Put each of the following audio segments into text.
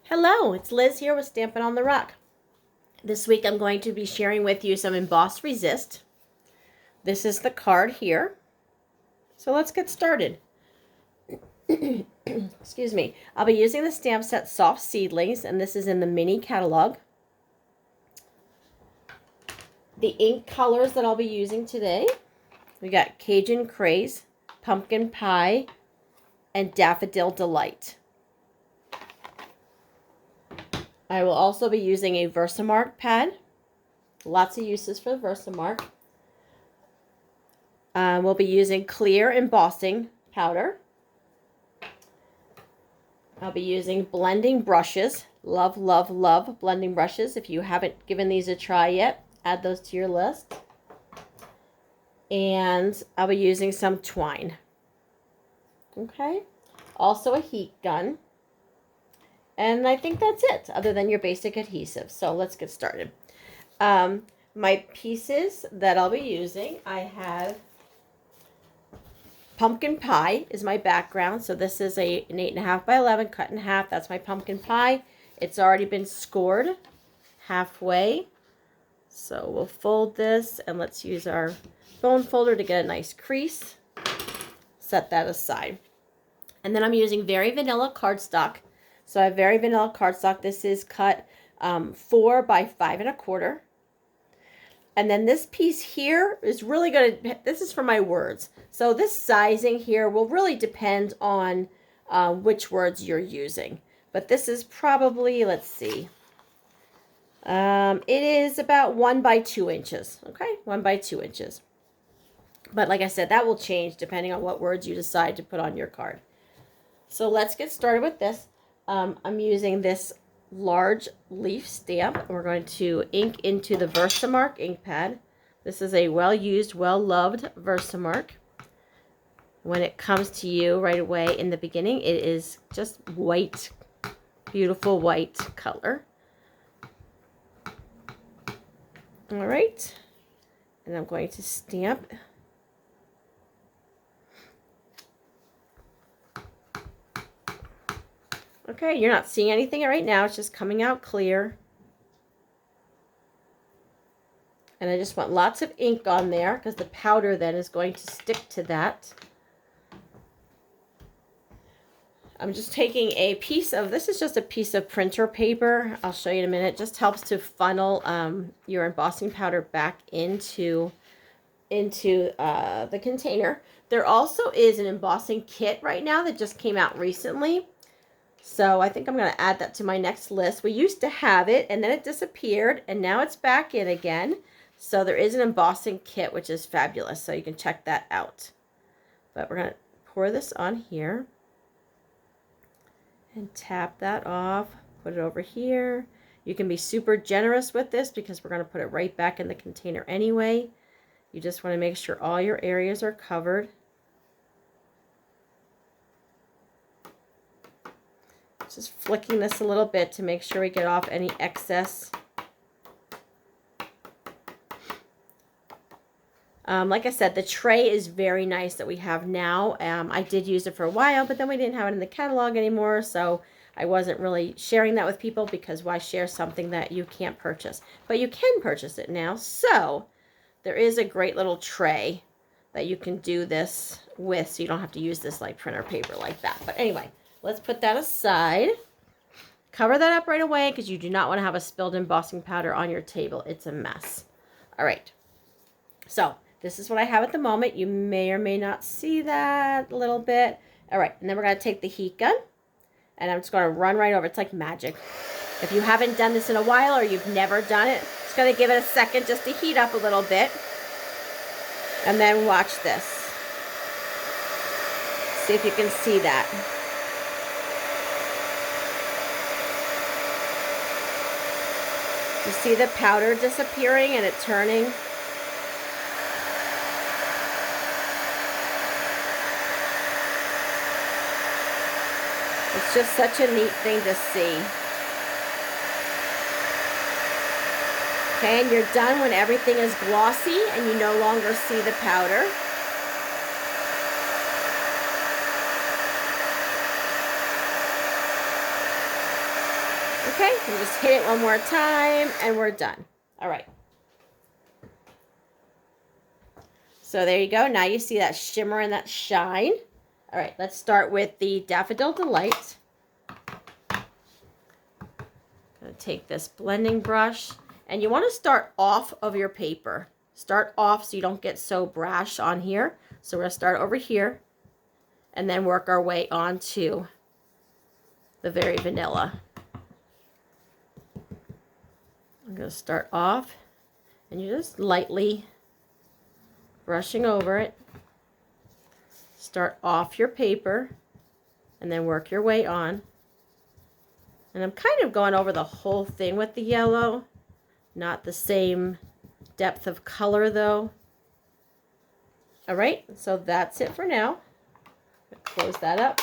Hello, it's Liz here with Stampin' on the Rock. This week I'm going to be sharing with you some Emboss Resist. This is the card here. So let's get started. Excuse me. I'll be using the stamp set Soft Seedlings, and this is in the mini catalog. The ink colors that I'll be using today, we got Cajun Craze, Pumpkin Pie, and Daffodil Delight. I will also be using a Versamark pad. Lots of uses for the Versamark. We'll be using clear embossing powder. I'll be using blending brushes. Love, love, love blending brushes. If you haven't given these a try yet, add those to your list. And I'll be using some twine. Okay. Also a heat gun. And I think that's it, other than your basic adhesive. So let's get started. My pieces that I'll be using, I have pumpkin pie is my background. So this is an 8.5 by 11 cut in half. That's my pumpkin pie. It's already been scored halfway. So we'll fold this and let's use our bone folder to get a nice crease. Set that aside. And then I'm using Very Vanilla cardstock. So I have Very Vanilla cardstock. This is cut 4 by 5 1/4. And then this piece here is really going to, this is for my words. So this sizing here will really depend on which words you're using. But this is probably, let's see, it is about 1 by 2 inches. Okay, 1 by 2 inches. But like I said, that will change depending on what words you decide to put on your card. So let's get started with this. I'm using this large leaf stamp. We're going to ink into the Versamark ink pad. This is a well-used, well-loved Versamark. When it comes to you right away in the beginning, it is just white, beautiful white color. All right, and I'm going to stamp. Okay, you're not seeing anything right now. It's just coming out clear. And I just want lots of ink on there because the powder then is going to stick to that. I'm just taking a piece of, this is just a piece of printer paper. I'll show you in a minute. It just helps to funnel your embossing powder back into the container. There also is an embossing kit right now that just came out recently. So I think I'm going to add that to my next list. We used to have it and then it disappeared and now it's back in again. So there is an embossing kit, which is fabulous. So you can check that out. But we're going to pour this on here and tap that off. Put it over here. You can be super generous with this because we're going to put it right back in the container anyway. You just want to make sure all your areas are covered. Just flicking this a little bit to make sure we get off any excess. Like I said, the tray is very nice that we have now. I did use it for a while, but then we didn't have it in the catalog anymore, so I wasn't really sharing that with people because why share something that you can't purchase? But you can purchase it now, so there is a great little tray that you can do this with, so you don't have to use this like printer paper like that. But anyway, let's put that aside. Cover that up right away because you do not want to have a spilled embossing powder on your table. It's a mess. All right. So this is what I have at the moment. You may or may not see that a little bit. All right. And then we're going to take the heat gun and I'm just going to run right over. It's like magic. If you haven't done this in a while or you've never done it, just going to give it a second just to heat up a little bit. And then watch this. See if you can see that. You see the powder disappearing and it turning? It's just such a neat thing to see. Okay, and you're done when everything is glossy and you no longer see the powder. Okay, and just hit it one more time and we're done. All right. So there you go. Now you see that shimmer and that shine. All right, let's start with the Daffodil Delight. Gonna take this blending brush, and you want to start off of your paper. Start off so you don't get so brash on here. So we're gonna start over here and then work our way on to the very vanilla. I'm gonna start off, and you're just lightly brushing over it. Start off your paper and then work your way on. And I'm kind of going over the whole thing with the yellow. Not the same depth of color though. All right, so that's it for now. Close that up.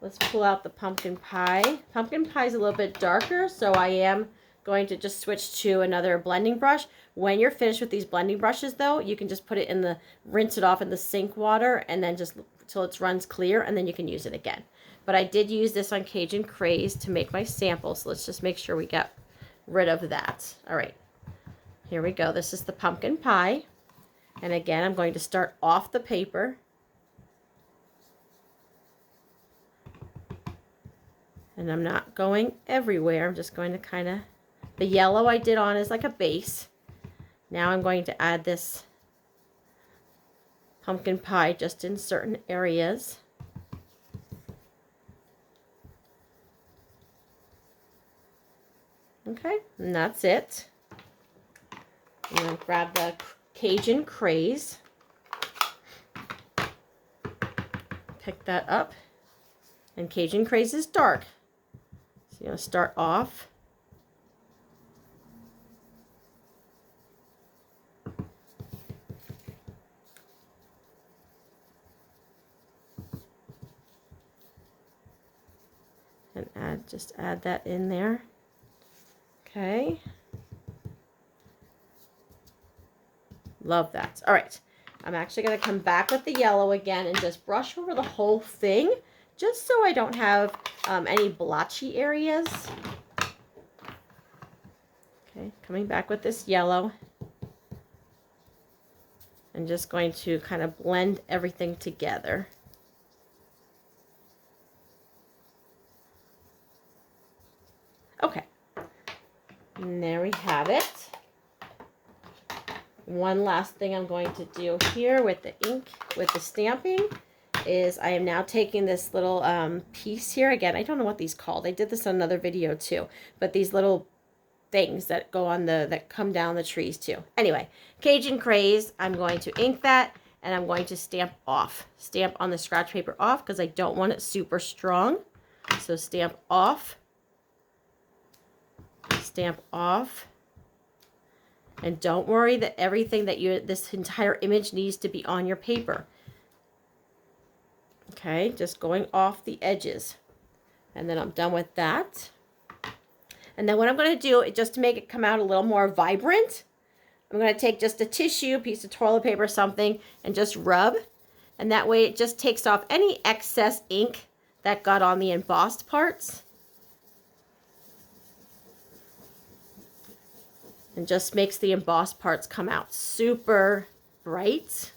Let's pull out the pumpkin pie. Pumpkin pie is a little bit darker, so I am going to just switch to another blending brush. When you're finished with these blending brushes though, you can just put it in the, rinse it off in the sink water and then just till it runs clear, and then you can use it again. But I did use this on Cajun Craze to make my sample, so let's just make sure we get rid of that. All right, here we go. This is the pumpkin pie. And again, I'm going to start off the paper. And I'm not going everywhere. I'm just going to kind of, the yellow I did on is like a base. Now I'm going to add this pumpkin pie just in certain areas. Okay, and that's it. I'm going to grab the Cajun Craze. Pick that up. And Cajun Craze is dark. So you're going to start off. And just add that in there. Okay. Love that. All right. I'm actually going to come back with the yellow again and just brush over the whole thing, just so I don't have any blotchy areas. Okay, coming back with this yellow. And just going to kind of blend everything together. Okay. And there we have it. One last thing I'm going to do here with the ink, with the stamping, is I am now taking this little piece here. Again, I don't know what these called. I did this on another video too, but these little things that go on the, that come down the trees too. Anyway, Cajun Craze, I'm going to ink that, and I'm going to stamp off. Stamp on the scratch paper off because I don't want it super strong. So stamp off. Stamp off. And don't worry that everything that this entire image needs to be on your paper. Okay, just going off the edges. And then I'm done with that. And then what I'm going to do, just to make it come out a little more vibrant, I'm going to take just a tissue, piece of toilet paper, something, and just rub. And that way it just takes off any excess ink that got on the embossed parts. And just makes the embossed parts come out super bright.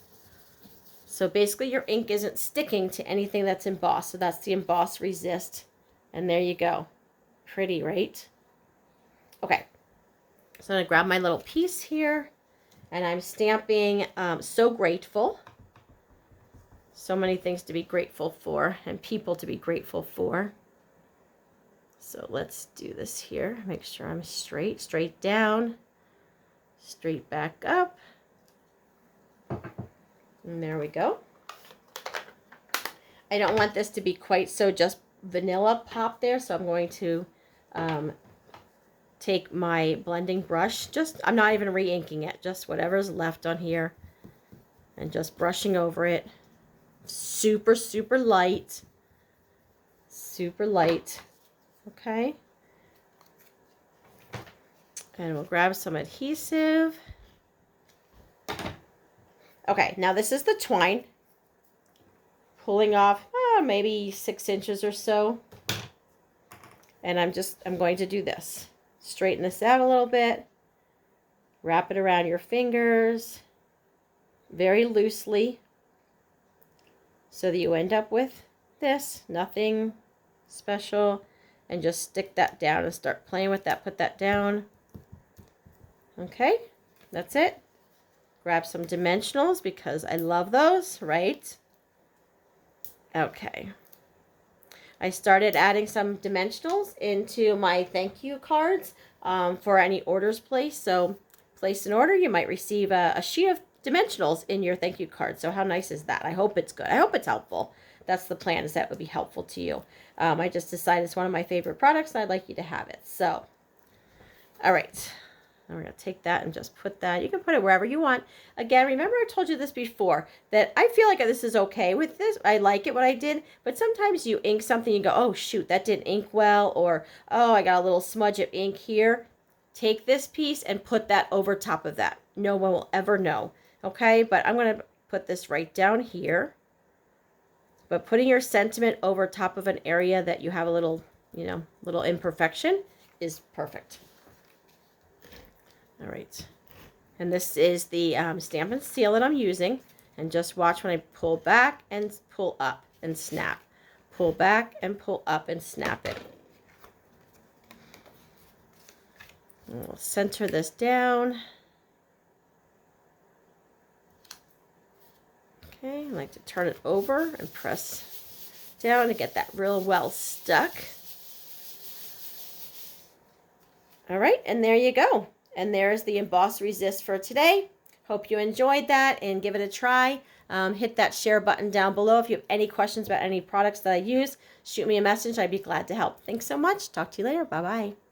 So basically your ink isn't sticking to anything that's embossed. So that's the Emboss Resist. And there you go. Pretty, right? Okay. So I'm going to grab my little piece here. And I'm stamping So Grateful. So many things to be grateful for. And people to be grateful for. So let's do this here. Make sure I'm straight. Straight down. Straight back up. And there we go. I don't want this to be quite so just vanilla pop there, so I'm going to take my blending brush. I'm not even re-inking it, just whatever's left on here, and just brushing over it. Super, super light. Super light. Okay. And we'll grab some adhesive. Okay, now this is the twine. Pulling off maybe 6 inches or so. And I'm going to do this. Straighten this out a little bit. Wrap it around your fingers very loosely so that you end up with this. Nothing special. And just stick that down and start playing with that. Put that down. Okay, that's it. Grab some dimensionals because I love those, right? Okay. I started adding some dimensionals into my thank you cards for any orders placed. So place an order, you might receive a sheet of dimensionals in your thank you card. So how nice is that? I hope it's good. I hope it's helpful. That's the plan, is that would be helpful to you. I just decided it's one of my favorite products and I'd like you to have it. So, all right. Now we're going to take that and just put that. You can put it wherever you want. Again, remember I told you this before, that I feel like this is okay with this. I like it what I did. But sometimes you ink something and go, oh, shoot, that didn't ink well. Or, oh, I got a little smudge of ink here. Take this piece and put that over top of that. No one will ever know. Okay, but I'm going to put this right down here. But putting your sentiment over top of an area that you have a little, little imperfection is perfect. All right. And this is the Stamp and Seal that I'm using. And just watch when I pull back and pull up and snap. Pull back and pull up and snap it. And we'll center this down. Okay, I like to turn it over and press down to get that real well stuck. All right, and there you go. And there's the Emboss Resist for today. Hope you enjoyed that and give it a try. Hit that share button down below. If you have any questions about any products that I use, shoot me a message. I'd be glad to help. Thanks so much. Talk to you later. Bye-bye.